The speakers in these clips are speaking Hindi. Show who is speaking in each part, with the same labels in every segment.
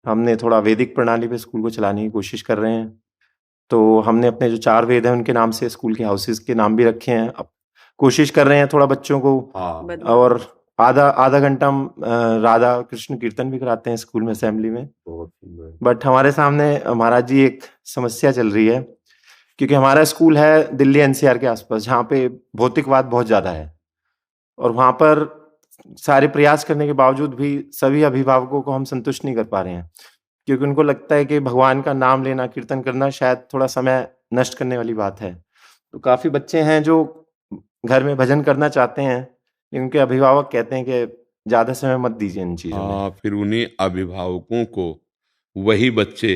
Speaker 1: हमने थोड़ा वैदिक प्रणाली पे स्कूल को चलाने की कोशिश कर रहे हैं। तो हमने अपने जो 4 वेद हैं उनके नाम से स्कूल के हाउसेज़ के नाम भी रखे हैं। अब कोशिश कर रहे हैं थोड़ा बच्चों को
Speaker 2: हाँ।
Speaker 1: और आधा आधा घंटा हम राधा कृष्ण कीर्तन भी कराते हैं स्कूल में असेंबली में।
Speaker 2: बहुत सुंदर।
Speaker 1: बट हमारे सामने महाराज जी एक समस्या चल रही है, क्योंकि हमारा स्कूल है दिल्ली एनसीआर के आसपास, जहाँ पे भौतिकवाद बहुत ज़्यादा है और वहाँ पर सारे प्रयास करने के बावजूद भी सभी अभिभावकों को हम संतुष्ट नहीं कर पा रहे हैं, क्योंकि उनको लगता है कि भगवान का नाम लेना, कीर्तन करना शायद थोड़ा समय नष्ट करने वाली बात है। तो काफ़ी बच्चे हैं जो घर में भजन करना चाहते हैं, लेकिन उनके अभिभावक कहते हैं कि ज़्यादा समय मत दीजिए इन चीज़ों में।
Speaker 2: हाँ, फिर उन्हीं अभिभावकों को वही बच्चे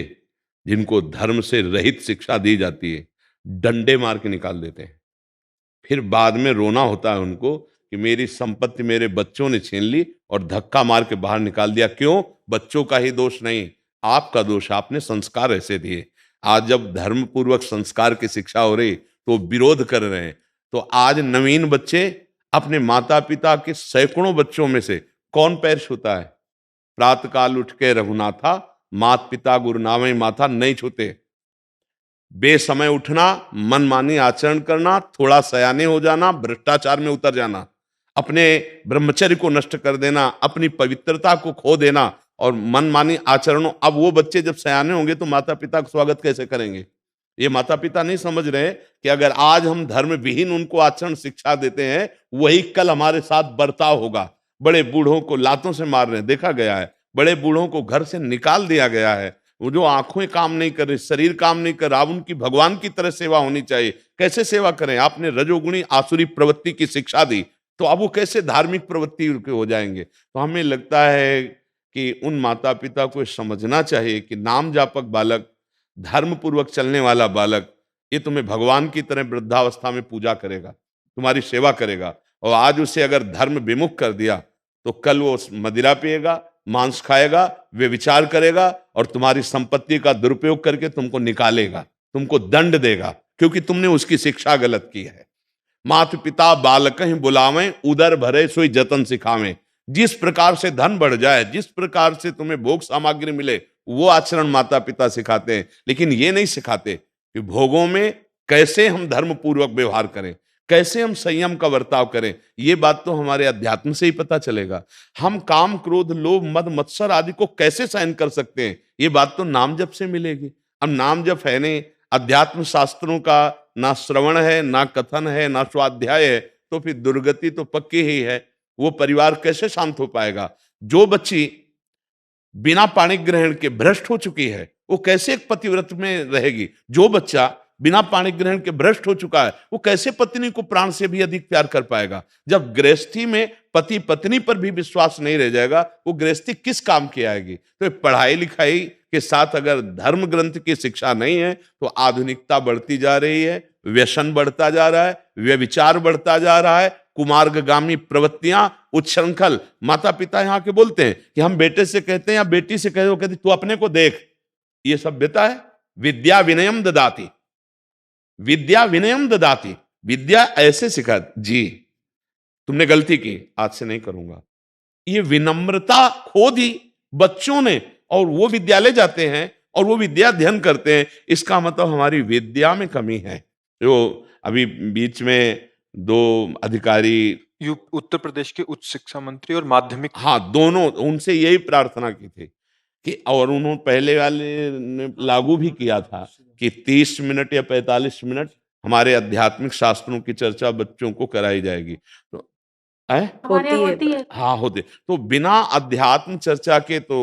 Speaker 2: जिनको धर्म से रहित शिक्षा दी जाती है, डंडे मार के निकाल देते हैं। फिर बाद में रोना होता है उनको कि मेरी संपत्ति मेरे बच्चों ने छीन ली और धक्का मार के बाहर निकाल दिया। क्यों? बच्चों का ही दोष नहीं, आपका दोष, आपने संस्कार ऐसे दिए। आज जब धर्म पूर्वक संस्कार की शिक्षा हो रही तो विरोध कर रहे हैं। तो आज नवीन बच्चे अपने माता पिता के सैकड़ों बच्चों में से कौन पैर छूता है? प्रातःकाल उठ के रघुनाथा, मात पिता गुरु नामई माथा नहीं छूते। बेसमय उठना, मनमानी आचरण करना, थोड़ा सयाने हो जाना, भ्रष्टाचार में उतर जाना, अपने ब्रह्मचर्य को नष्ट कर देना, अपनी पवित्रता को खो देना और मनमानी आचरणों। अब वो बच्चे जब सयाने होंगे तो माता पिता का स्वागत कैसे करेंगे? ये माता पिता नहीं समझ रहे कि अगर आज हम धर्म विहीन उनको आचरण शिक्षा देते हैं, वही कल हमारे साथ बर्ताव होगा। बड़े बूढ़ों को लातों से मार रहे, देखा गया है। बड़े बूढ़ों को घर से निकाल दिया गया है। वो जो आंखें काम नहीं कर रही, शरीर काम नहीं कर रहा, अब उनकी भगवान की तरह सेवा होनी चाहिए। कैसे सेवा करें? आपने रजोगुणी आसुरी प्रवृत्ति की शिक्षा दी, तो अब वो कैसे धार्मिक प्रवृत्ति के हो जाएंगे? तो हमें लगता है कि उन माता पिता को समझना चाहिए कि नाम जापक बालक, धर्म पूर्वक चलने वाला बालक, ये तुम्हें भगवान की तरह वृद्धावस्था में पूजा करेगा, तुम्हारी सेवा करेगा। और आज उसे अगर धर्म विमुख कर दिया तो कल वो मदिरा पिएगा, मांस खाएगा, वे विचार करेगा और तुम्हारी संपत्ति का दुरुपयोग करके तुमको निकालेगा, तुमको दंड देगा, क्योंकि तुमने उसकी शिक्षा गलत की है। मात पिता बालक ही बुलावें, उदर भरे सोई जतन सिखावें। जिस प्रकार से धन बढ़ जाए, जिस प्रकार से तुम्हें भोग सामग्री मिले, वो आचरण माता पिता सिखाते हैं, लेकिन ये नहीं सिखाते कि भोगों में कैसे हम धर्म पूर्वक व्यवहार करें, कैसे हम संयम का बर्ताव करें। ये बात तो हमारे अध्यात्म से ही पता चलेगा। हम काम क्रोध लोभ मद मत्सर आदि को कैसे सहन कर सकते हैं, ये बात तो नाम जप से मिलेगी। अब नाम जप है नहीं, अध्यात्म शास्त्रों का ना श्रवण है, ना कथन है, ना स्वाध्याय है, तो फिर दुर्गति तो पक्की ही है। वो परिवार कैसे शांत हो पाएगा? जो बच्ची बिना पाणी ग्रहण के भ्रष्ट हो चुकी है, वो कैसे एक पतिव्रत में रहेगी? जो बच्चा बिना पाणी ग्रहण के भ्रष्ट हो चुका है, वो कैसे पत्नी को प्राण से भी अधिक प्यार कर पाएगा? जब गृहस्थी में पति पत्नी पर भी विश्वास नहीं रह जाएगा, वो गृहस्थी किस काम की आएगी? तो पढ़ाई लिखाई के साथ अगर धर्म ग्रंथ की शिक्षा नहीं है, तो आधुनिकता बढ़ती जा रही है, व्यसन बढ़ता जा रहा है, व्यभिचार बढ़ता जा रहा है, कुमार्गगामी प्रवृत्तियां, उच्छृंखल। माता पिता यहाँ के बोलते हैं कि हम बेटे से कहते हैं या बेटी से कहते, वो कहती तू अपने को देख। ये सभ्यता है? विद्या विनयम ददाती, विद्या विनयम ददाती, विद्या ऐसे सिखा जी, तुमने गलती की, आज से नहीं करूंगा। ये विनम्रता खो दी बच्चों ने, और वो विद्यालय जाते हैं और वो विद्या अध्ययन करते हैं। इसका मतलब हमारी विद्या में कमी है। जो अभी बीच में दो अधिकारी,
Speaker 3: उत्तर प्रदेश के उच्च शिक्षा मंत्री और माध्यमिक,
Speaker 2: हाँ दोनों, उनसे यही प्रार्थना की थी कि, और उन्होंने पहले वाले ने लागू भी किया था कि 30 मिनट या 45 मिनट हमारे आध्यात्मिक शास्त्रों की चर्चा बच्चों को कराई जाएगी। तो
Speaker 4: होती है।
Speaker 2: हाँ होते, तो बिना अध्यात्म चर्चा के तो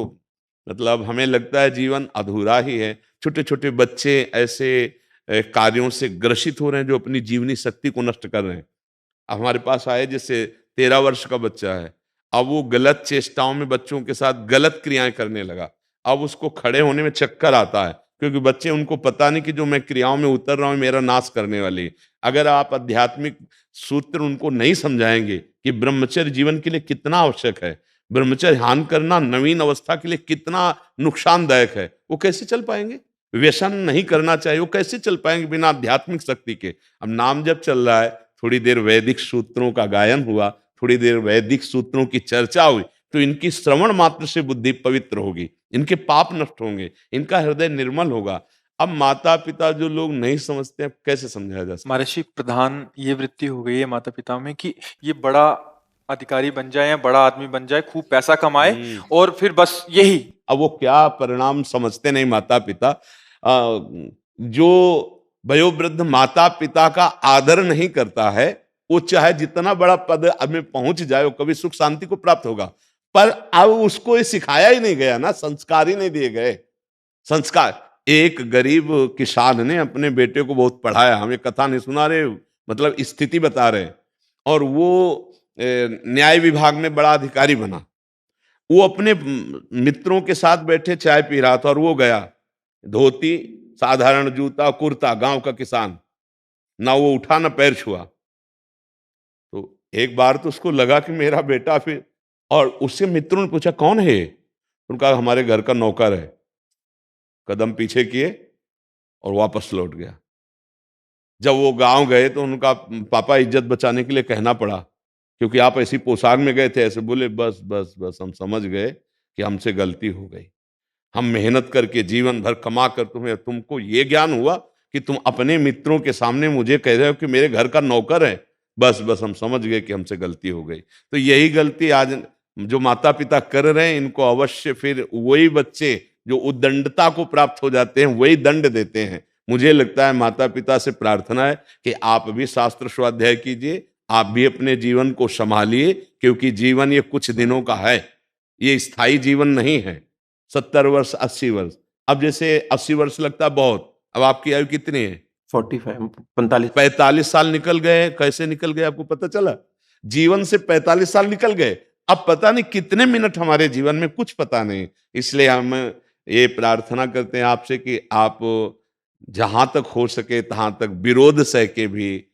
Speaker 2: मतलब हमें लगता है जीवन अधूरा ही है। छोटे छोटे बच्चे ऐसे कार्यों से ग्रसित हो रहे हैं जो अपनी जीवनी शक्ति को नष्ट कर रहे हैं। अब हमारे पास आए, जैसे 13 वर्ष का बच्चा है, अब वो गलत चेष्टाओं में बच्चों के साथ गलत क्रियाएं करने लगा। अब उसको खड़े होने में चक्कर आता है, क्योंकि बच्चे, उनको पता नहीं कि जो मैं क्रियाओं में उतर रहा हूं मेरा नाश करने वाली है। अगर आप आध्यात्मिक सूत्र उनको नहीं समझाएंगे कि ब्रह्मचर्य जीवन के लिए कितना आवश्यक है, ब्रह्मचर्य ध्यान करना नवीन अवस्था के लिए कितना नुकसानदायक है, वो कैसे चल पाएंगे? व्यसन नहीं करना चाहिए, वो कैसे चल पाएंगे बिना आध्यात्मिक शक्ति के? अब नाम जब चल रहा है, थोड़ी देर वैदिक सूत्रों का गायन हुआ, थोड़ी देर वैदिक सूत्रों की चर्चा हुई, तो इनकी श्रवण मात्र से बुद्धि पवित्र होगी। इनके पाप नष्ट होंगे, इनका हृदय निर्मल होगा। अब माता पिता जो लोग नहीं समझते हैं, कैसे समझाया जा सकता?
Speaker 3: महर्षि प्रधान ये वृत्ति हो गई है माता पिता में कि ये बड़ा अधिकारी बन जाए या बड़ा आदमी बन जाए, खूब पैसा कमाए और फिर बस यही।
Speaker 2: अब वो क्या परिणाम समझते नहीं माता पिता। जो वयोवृद्ध माता पिता का आदर नहीं करता है, वो चाहे जितना बड़ा पद में पहुंच जाए, वो कभी सुख शांति को प्राप्त होगा। पर अब उसको ये सिखाया ही नहीं गया ना, संस्कार ही नहीं दिए गए। संस्कार, एक गरीब किसान ने अपने बेटे को बहुत पढ़ाया, हमें कथा नहीं सुना रहे, मतलब स्थिति बता रहे, और वो न्याय विभाग में बड़ा अधिकारी बना। वो अपने मित्रों के साथ बैठे चाय पी रहा था और वो गया, धोती, साधारण जूता, कुर्ता, गांव का किसान, ना वो उठा ना पैर छुआ। तो एक बार तो उसको लगा कि मेरा बेटा, फिर और उससे मित्रों ने पूछा कौन है? उनका हमारे घर का नौकर है। कदम पीछे किए और वापस लौट गया। जब वो गांव गए तो उनका पापा इज्जत बचाने के लिए कहना पड़ा, क्योंकि आप ऐसी पोशाक में गए थे। ऐसे बोले, बस बस बस, हम समझ गए कि हमसे गलती हो गई। हम मेहनत करके जीवन भर कमा कर तुमको ये ज्ञान हुआ कि तुम अपने मित्रों के सामने मुझे कह रहे हो कि मेरे घर का नौकर है। बस बस, हम समझ गए कि हमसे गलती हो गई। तो यही गलती आज जो माता पिता कर रहे हैं, इनको अवश्य फिर वही बच्चे जो उद्दंडता को प्राप्त हो जाते हैं वही दंड देते हैं। मुझे लगता है माता पिता से प्रार्थना है कि आप भी शास्त्र स्वाध्याय कीजिए, आप भी अपने जीवन को संभालिए, क्योंकि जीवन ये कुछ दिनों का है, ये स्थायी जीवन नहीं है। 70 वर्ष, 80 वर्ष, अब जैसे 80 वर्ष लगता है बहुत, अब आपकी आयु कितनी है?
Speaker 1: 45, 45।
Speaker 2: 45 साल निकल गए। कैसे निकल गए आपको पता चला? जीवन से 45 साल निकल गए। अब पता नहीं कितने मिनट हमारे जीवन में, कुछ पता नहीं। इसलिए हम ये प्रार्थना करते हैं आपसे कि आप जहां तक हो सके तहां तक विरोध सह के भी,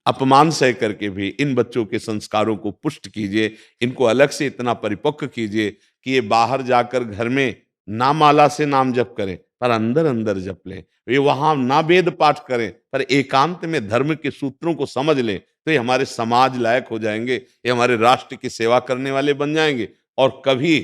Speaker 2: अपमान सह करके भी इन बच्चों के संस्कारों को पुष्ट कीजिए। इनको अलग से इतना परिपक्व कीजिए कि ये बाहर जाकर घर में ना माला से नाम जप करें, पर अंदर अंदर जप लें। ये वहां ना वेद पाठ करें, पर एकांत में धर्म के सूत्रों को समझ लें, तो ये हमारे समाज लायक हो जाएंगे, ये हमारे राष्ट्र की सेवा करने वाले बन जाएंगे। और कभी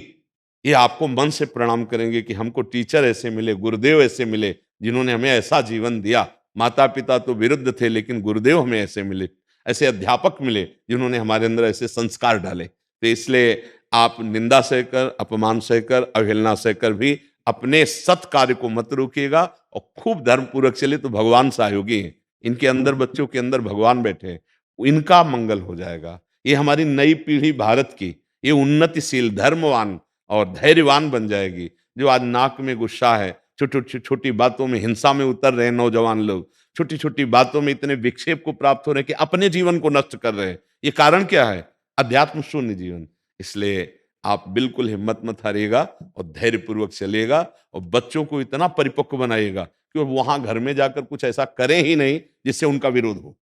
Speaker 2: ये आपको मन से प्रणाम करेंगे कि हमको टीचर ऐसे मिले, गुरुदेव ऐसे मिले, जिन्होंने हमें ऐसा जीवन दिया। माता पिता तो विरुद्ध थे, लेकिन गुरुदेव हमें ऐसे मिले, ऐसे अध्यापक मिले जिन्होंने हमारे अंदर ऐसे संस्कार डाले। तो इसलिए आप निंदा सहकर, अपमान सहकर, अवहेलना सहकर भी अपने सत् कार्य को मत रोकिएगा और खूब धर्म पूर्वक चले, तो भगवान सहयोगी हैं। इनके अंदर, बच्चों के अंदर भगवान बैठे हैं, इनका मंगल हो जाएगा। ये हमारी नई पीढ़ी भारत की, ये उन्नतिशील, धर्मवान और धैर्यवान बन जाएगी। जो आज नाक में गुस्सा है, छोटी छोटी बातों में हिंसा में उतर रहे हैं नौजवान लोग, छोटी छोटी बातों में इतने विक्षेप को प्राप्त हो रहे हैं कि अपने जीवन को नष्ट कर रहे हैं। ये कारण क्या है? अध्यात्म शून्य जीवन। इसलिए आप बिल्कुल हिम्मत मत हारिएगा और धैर्यपूर्वक चलिएगा और बच्चों को इतना परिपक्व बनाइएगा कि वो वहां घर में जाकर कुछ ऐसा करें ही नहीं जिससे उनका विरोध हो।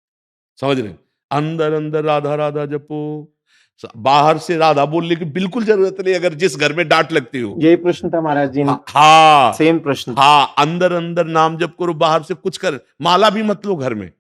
Speaker 2: समझ रहे? अंदर अंदर राधा राधा जपो, बाहर से राधा बोलने की बिल्कुल जरूरत नहीं, अगर जिस घर में डांट लगती हो।
Speaker 1: यही प्रश्न था महाराज जी।
Speaker 2: हाँ,
Speaker 1: सेम प्रश्न।
Speaker 2: हाँ, अंदर अंदर नाम जप करो, बाहर से कुछ कर। माला भी मत लो घर में,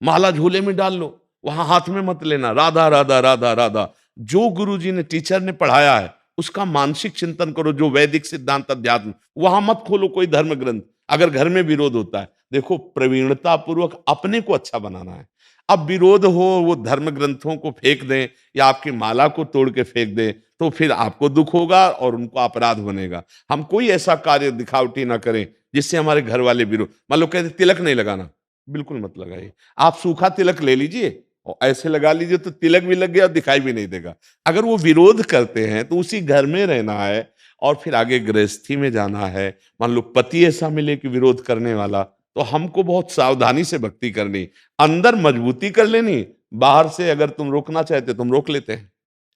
Speaker 2: माला झूले में डाल लो, वहां हाथ में मत लेना। राधा राधा राधा राधा, जो गुरुजी ने, टीचर ने पढ़ाया है उसका मानसिक चिंतन करो। जो वैदिक सिद्धांत अध्यात्म, वहां मत खोलो कोई धर्म ग्रंथ। अगर घर में विरोध होता है, देखो प्रवीणता पूर्वक अपने को अच्छा बनाना है। अब विरोध हो, वो धर्म ग्रंथों को फेंक दें या आपकी माला को तोड़ के फेंक दें, तो फिर आपको दुख होगा और उनको अपराध बनेगा। हम कोई ऐसा कार्य दिखावटी ना करें जिससे हमारे घर वाले विरोध। मान लो कहते तिलक नहीं लगाना, बिल्कुल मत लगाइए। आप सूखा तिलक ले लीजिए और ऐसे लगा लीजिए, तो तिलक भी लग गया और दिखाई भी नहीं देगा। अगर वो विरोध करते हैं तो उसी घर में रहना है और फिर आगे गृहस्थी में जाना है। मान लो पति ऐसा मिले कि विरोध करने वाला, तो हमको बहुत सावधानी से भक्ति करनी, अंदर मजबूती कर लेनी। बाहर से अगर तुम रोकना चाहते तुम रोक लेते हैं।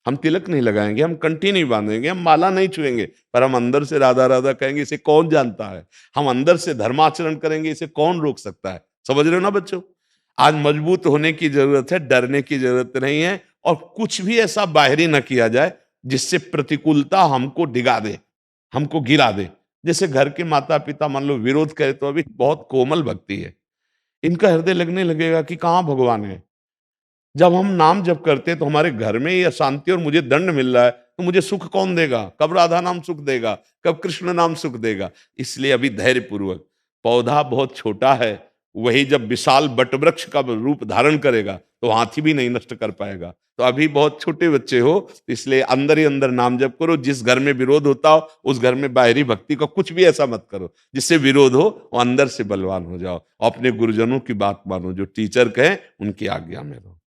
Speaker 2: हम तिलक नहीं लगाएंगे, हम कंठी नहीं बांधेंगे, हम माला नहीं छुएंगे, पर हम अंदर से राधा राधा कहेंगे, इसे कौन जानता है। हम अंदर से धर्माचरण करेंगे, इसे कौन रोक सकता है। समझ रहे हो ना बच्चों? आज मजबूत होने की जरूरत है, डरने की जरूरत नहीं है। और कुछ भी ऐसा बाहरी न किया जाए जिससे प्रतिकूलता हमको डिगा दे, हमको गिरा दे। जैसे घर के माता पिता मान लो विरोध करे, तो अभी बहुत कोमल भक्ति है, इनका हृदय लगने लगेगा कि कहाँ भगवान है। जब हम नाम जप करते हैं तो हमारे घर में ये अशांति और मुझे दंड मिल रहा है, तो मुझे सुख कौन देगा? कब राधा नाम सुख देगा? कब कृष्ण नाम सुख देगा? इसलिए अभी धैर्य पूर्वक, पौधा बहुत छोटा है, वही जब विशाल वटवृक्ष का रूप धारण करेगा तो हाथी भी नहीं नष्ट कर पाएगा। तो अभी बहुत छोटे बच्चे हो, तो इसलिए अंदर ही अंदर नाम जप करो। जिस घर में विरोध होता हो उस घर में बाहरी भक्ति का कुछ भी ऐसा मत करो जिससे विरोध हो, वो अंदर से बलवान हो जाओ। अपने गुरुजनों की बात मानो, जो टीचर कहें उनकी आज्ञा में रहो।